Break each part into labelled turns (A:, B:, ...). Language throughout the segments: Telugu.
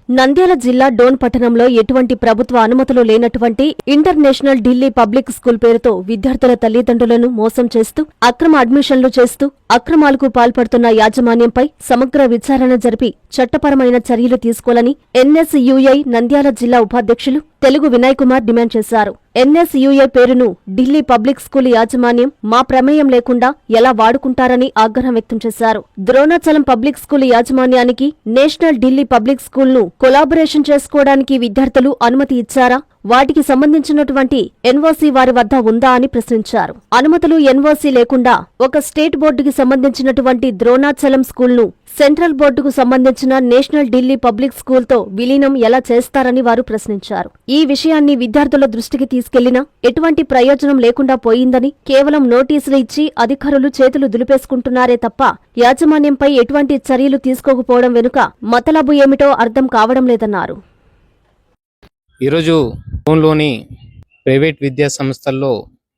A: నంద్యాల జిల్లా డోన్ పట్టణంలో ఎటువంటి ప్రభుత్వ అనుమతులు లేనటువంటి ఇంటర్నేషనల్ ఢిల్లీ పబ్లిక్ స్కూల్ పేరుతో విద్యార్థుల తల్లిదండ్రులను మోసం చేస్తూ అక్రమ అడ్మిషన్లు చేస్తూ అక్రమాలకు పాల్పడుతున్న యాజమాన్యంపై సమగ్ర విచారణ జరిపి చట్టపరమైన చర్యలు తీసుకోవాలని ఎన్ఎస్యుఐ నంద్యాల జిల్లా ఉపాధ్యక్షులు తెలుగు వినయ్ కుమార్ డిమాండ్ చేశారు. ఎన్ఎస్యుఐ పేరును ఢిల్లీ పబ్లిక్ స్కూల్ యాజమాన్యం మా ప్రమేయం లేకుండా ఎలా వాడుకుంటారని ఆగ్రహం వ్యక్తం చేశారు. ద్రోణాచలం పబ్లిక్ స్కూల్ యాజమాన్యానికి నేషనల్ ఢిల్లీ పబ్లిక్ స్కూల్ను కొలాబరేషన్ చేసుకోవడానికి విద్యార్థులు అనుమతి ఇచ్చారా? వాటికి సంబంధించినటువంటి ఎన్ఓసీ వారి వద్ద ఉందా అని ప్రశ్నించారు. అనుమతులు ఎన్ఓసీ లేకుండా ఒక స్టేట్ బోర్డుకి సంబంధించినటువంటి ద్రోణాచలం స్కూల్ను సెంట్రల్ బోర్డుకు సంబంధించిన నేషనల్ ఢిల్లీ పబ్లిక్ స్కూల్తో విలీనం ఎలా చేస్తారని వారు ప్రశ్నించారు. ఈ విషయాన్ని విద్యార్థుల దృష్టికి తీసుకెళ్లినా ఎటువంటి ప్రయోజనం లేకుండా పోయిందని, కేవలం నోటీసులు ఇచ్చి అధికారులు చేతులు దులిపేసుకుంటున్నారే తప్ప యాజమాన్యంపై ఎటువంటి చర్యలు తీసుకోకపోవడం వెనుక మతలబు ఏమిటో అర్థం కావడం లేదన్నారు.
B: ఈరోజు ఫోన్లోని ప్రైవేట్ విద్యా సంస్థల్లో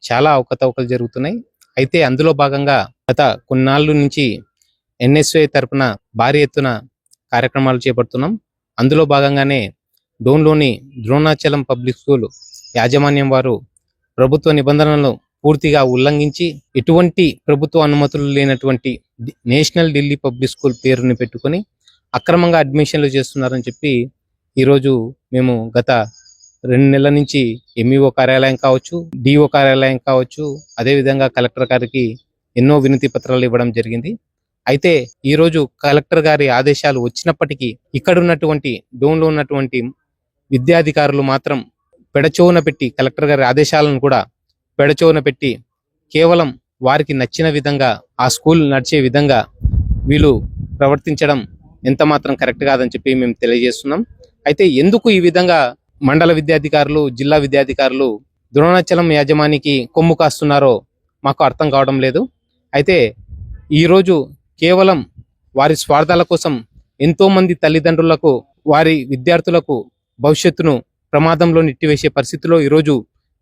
B: చాలా అవకతవకలు జరుగుతున్నాయి. అయితే అందులో భాగంగా గత కొన్నాళ్ళ నుంచి ఎన్ఎస్ఐ తరపున భారీ ఎత్తున కార్యక్రమాలు చేపడుతున్నాం. అందులో భాగంగానే డోన్లోని ద్రోణాచలం పబ్లిక్ స్కూల్ యాజమాన్యం వారు ప్రభుత్వ నిబంధనలను పూర్తిగా ఉల్లంఘించి ఎటువంటి ప్రభుత్వ అనుమతులు లేనటువంటి నేషనల్ ఢిల్లీ పబ్లిక్ స్కూల్ పేరుని పెట్టుకొని అక్రమంగా అడ్మిషన్లు చేస్తున్నారని చెప్పి ఈరోజు మేము గత 2 నెలల నుంచి ఎంఈఓ కార్యాలయం కావచ్చు, డిఓ కార్యాలయం కావచ్చు, అదేవిధంగా కలెక్టర్ గారికి ఎన్నో వినతి పత్రాలు ఇవ్వడం జరిగింది. అయితే ఈరోజు కలెక్టర్ గారి ఆదేశాలు వచ్చినప్పటికీ ఇక్కడ ఉన్నటువంటి డోన్లో ఉన్నటువంటి విద్యాధికారులు మాత్రం పెడచోన పెట్టి కలెక్టర్ గారి ఆదేశాలను కూడా పెడచోన పెట్టి కేవలం వారికి నచ్చిన విధంగా ఆ స్కూల్ నడిచే విధంగా వీళ్ళు ప్రవర్తించడం ఎంత మాత్రం కరెక్ట్ కాదని చెప్పి మేము తెలియజేస్తున్నాం. అయితే ఎందుకు ఈ విధంగా మండల విద్యాధికారులు, జిల్లా విద్యాధికారులు ద్రోణాచలం యాజమానికి కొమ్ము కాస్తున్నారో మాకు అర్థం కావడం లేదు. అయితే ఈరోజు కేవలం వారి స్వార్థాల కోసం ఎంతో మంది తల్లిదండ్రులకు, వారి విద్యార్థులకు భవిష్యత్తును ప్రమాదంలో నెట్టివేసే పరిస్థితిలో ఈరోజు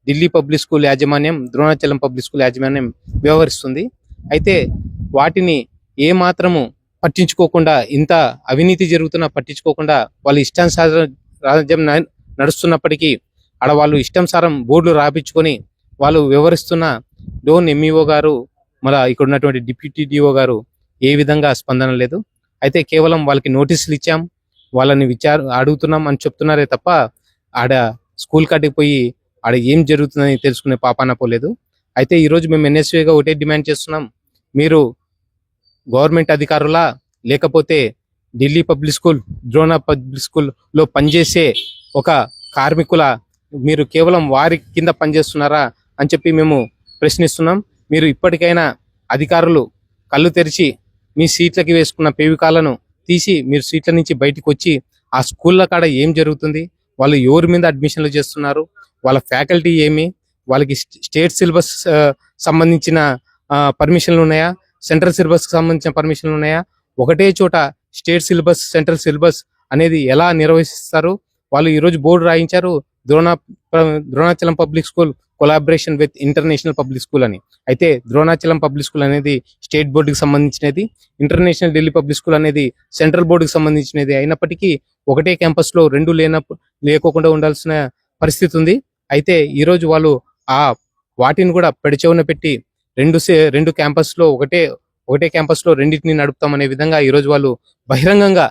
B: ఢిల్లీ పబ్లిక్ స్కూల్ యాజమాన్యం, ద్రోణాచలం పబ్లిక్ స్కూల్ యాజమాన్యం వ్యవహరిస్తుంది. అయితే వాటిని ఏమాత్రము పట్టించుకోకుండా, ఇంత అవినీతి జరుగుతున్నా పట్టించుకోకుండా వాళ్ళు ఇష్టానుసారం రాజ్యం నడుస్తున్నప్పటికీ ఆడ వాళ్ళు ఇష్టానుసారం బోర్డులు రాపించుకొని వాళ్ళు వ్యవహరిస్తున్న డోన్ ఎంఈఓ గారు, మళ్ళీ ఇక్కడ ఉన్నటువంటి డిప్యూటీ డిఓ గారు ఏ విధంగా స్పందన లేదు. అయితే కేవలం వాళ్ళకి నోటీసులు ఇచ్చాం, వాళ్ళని అడుగుతున్నాం అని చెప్తున్నారే తప్ప ఆడ స్కూల్ కాటికి పోయి ఆడ ఏం జరుగుతుందని తెలుసుకునే పాపాన పోలేదు. అయితే ఈరోజు మేము ఎన్ఎస్యూగా ఒకటే డిమాండ్ చేస్తున్నాం, మీరు గవర్నమెంట్ అధికారులా లేకపోతే Delhi public school, Drona public స్కూల్లో పనిచేసే ఒక కార్మికుల, మీరు కేవలం వారి కింద పనిచేస్తున్నారా అని చెప్పి మేము ప్రశ్నిస్తున్నాం. మీరు ఇప్పటికైనా అధికారులు కళ్ళు తెరిచి మీ సీట్లకి వేసుకున్న పేవికాలను తీసి మీరు సీట్ల నుంచి బయటకు వచ్చి ఆ స్కూళ్ళ కాడ ఏం జరుగుతుంది, వాళ్ళు ఎవరి మీద అడ్మిషన్లు చేస్తున్నారు, వాళ్ళ ఫ్యాకల్టీ ఏమి, వాళ్ళకి స్టేట్ సిలబస్ సంబంధించిన పర్మిషన్లు ఉన్నాయా, సెంట్రల్ సిలబస్ సంబంధించిన పర్మిషన్లు ఉన్నాయా, ఒకటే చోట స్టేట్ సిలబస్, సెంట్రల్ సిలబస్ అనేది ఎలా నిర్వహిస్తారు? వాళ్ళు ఈరోజు బోర్డు రాయించారు, Dronachalam public school collaboration with international public school అని. అయితే ద్రోణాచలం పబ్లిక్ స్కూల్ అనేది స్టేట్ బోర్డుకి సంబంధించినది, ఇంటర్నేషనల్ ఢిల్లీ పబ్లిక్ స్కూల్ అనేది సెంట్రల్ బోర్డుకి సంబంధించినది. అయినప్పటికీ ఒకటే క్యాంపస్ లో రెండు లేకోకుండా ఉండాల్సిన పరిస్థితి ఉంది. అయితే ఈరోజు వాళ్ళు వాటిని కూడా పెడచెవున పెట్టి రెండు క్యాంపస్ లో ఒకటే క్యాంపస్ లో రెండింటిని నడుపుతామనే విధంగా ఈరోజు వాళ్ళు బహిరంగంగా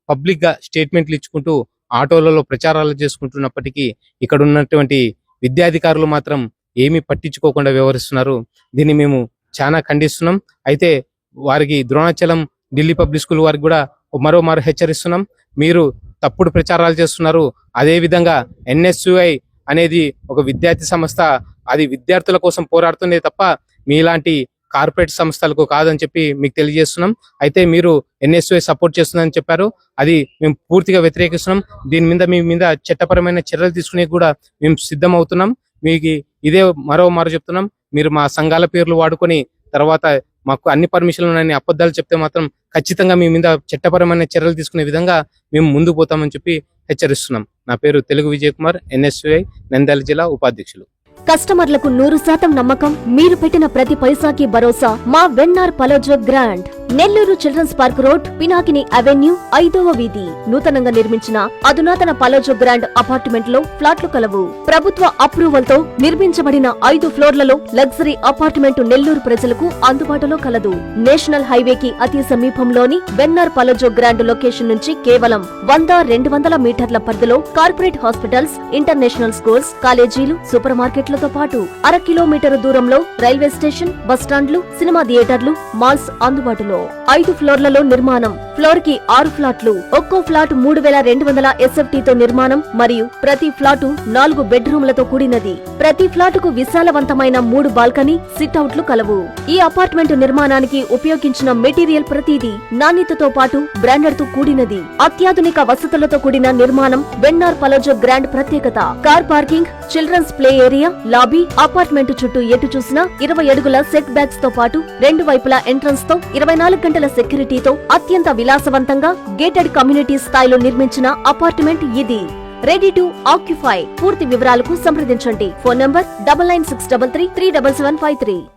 B: పబ్లిక్ గా స్టేట్మెంట్లు ఇచ్చుకుంటూ ఆటోలలో ప్రచారాలు చేసుకుంటున్నప్పటికీ ఇక్కడ ఉన్నటువంటి విద్యాధికారులు మాత్రం ఏమీ పట్టించుకోకుండా వ్యవహరిస్తున్నారు. దీన్ని మేము చాలా ఖండిస్తున్నాం. అయితే వారికి ద్రోణాచలం ఢిల్లీ పబ్లిక్ స్కూల్ వారికి కూడా మరో హెచ్చరిస్తున్నాం, మీరు తప్పుడు ప్రచారాలు చేస్తున్నారు. అదే విధంగా ఎన్ఎస్యుఐ అనేది ఒక విద్యార్థి సంస్థ, అది విద్యార్థుల కోసం పోరాడుతుంది తప్ప మీలాంటి కార్పొరేట్ సంస్థలకు కాదని చెప్పి మీకు తెలియజేస్తున్నాం. అయితే మీరు ఎన్ఎస్యుఐ సపోర్ట్ చేస్తుందని చెప్పారు, అది మేము పూర్తిగా వ్యతిరేకిస్తున్నాం. దీని మీద మీ మీద చట్టపరమైన చర్యలు తీసుకునే కూడా మేము సిద్ధం అవుతున్నాం. మీకు ఇదే మరో చెప్తున్నాం, మీరు మా సంఘాల పేర్లు వాడుకొని తర్వాత మాకు అన్ని పర్మిషన్లు ఉన్నాయని అబద్ధాలు చెప్తే మాత్రం ఖచ్చితంగా మీ మీద చట్టపరమైన చర్యలు తీసుకునే విధంగా మేము ముందుకు పోతామని చెప్పి హెచ్చరిస్తున్నాం. నా పేరు తెలుగు విజయ్ కుమార్, ఎన్ఎస్యుఐ నంద్యాల జిల్లా ఉపాధ్యక్షులు.
A: కస్టమర్లకు 100% నమ్మకం, మీరు పెట్టిన ప్రతి పైసాకి భరోసా మా Vennar palazzo grand. Nellore children's park road, Pinakini avenue, 5వ వీధి. నూతనంగా నిర్మించిన అధునాతన పలోజో గ్రాండ్ అపార్ట్మెంట్ లో ఫ్లాట్లు కలవు. ప్రభుత్వ అప్రూవల్ తో నిర్మించబడిన 5 ఫ్లోర్లలో లగ్జరీ అపార్ట్మెంట్ నెల్లూరు ప్రజలకు అందుబాటులో కలదు. నేషనల్ హైవేకి అతి సమీపంలోని వెన్నార్ పలోజో గ్రాండ్ లొకేషన్ నుంచి కేవలం 100-200 మీటర్ల పరిధిలో కార్పొరేట్ హాస్పిటల్స్, ఇంటర్నేషనల్ స్కూల్స్, కాలేజీలు, సూపర్ మార్కెట్లతో పాటు 1/2 కిలోమీటర్ దూరంలో రైల్వే స్టేషన్, బస్టాండ్లు, సినిమా థియేటర్లు, మాల్స్ అందుబాటులో. 5 ఫ్లోర్లలో నిర్మాణం. ఫ్లోర్ కి 6 ఫ్లాట్లు. ఒక్కో ఫ్లాట్ 3200 SFT తో నిర్మాణం మరియు ప్రతి ఫ్లాటు 4 బెడ్రూమ్లతో కూడినది. ప్రతి ఫ్లాటుకు విశాలవంతమైన 3 బాల్కనీ, సిట్అవుట్లు కలవు. ఈ అపార్ట్మెంట్ నిర్మాణానికి ఉపయోగించిన మెటీరియల్ ప్రతిదీ నాణ్యతతో పాటు బ్రాండెడ్ తో కూడినది. అత్యాధునిక వసతులతో కూడిన నిర్మాణం వెన్నార్ పలోజో గ్రాండ్ ప్రత్యేకత. Car parking, children's play area, lobby, apartment చుట్టూ ఎటు చూసినా 20 అడుగుల సెట్ బ్యాక్స్ తో పాటు 2 వైపులా ఎంట్రన్స్ తో 24 గంటల సెక్యూరిటీతో అత్యంత విలాసవంతంగా గేటెడ్ కమ్యూనిటీ స్థాయిలో నిర్మించిన అపార్ట్మెంట్ ఇది. Ready to occupy. పూర్తి వివరాలకు సంప్రదించండి. Phone number 9963337753.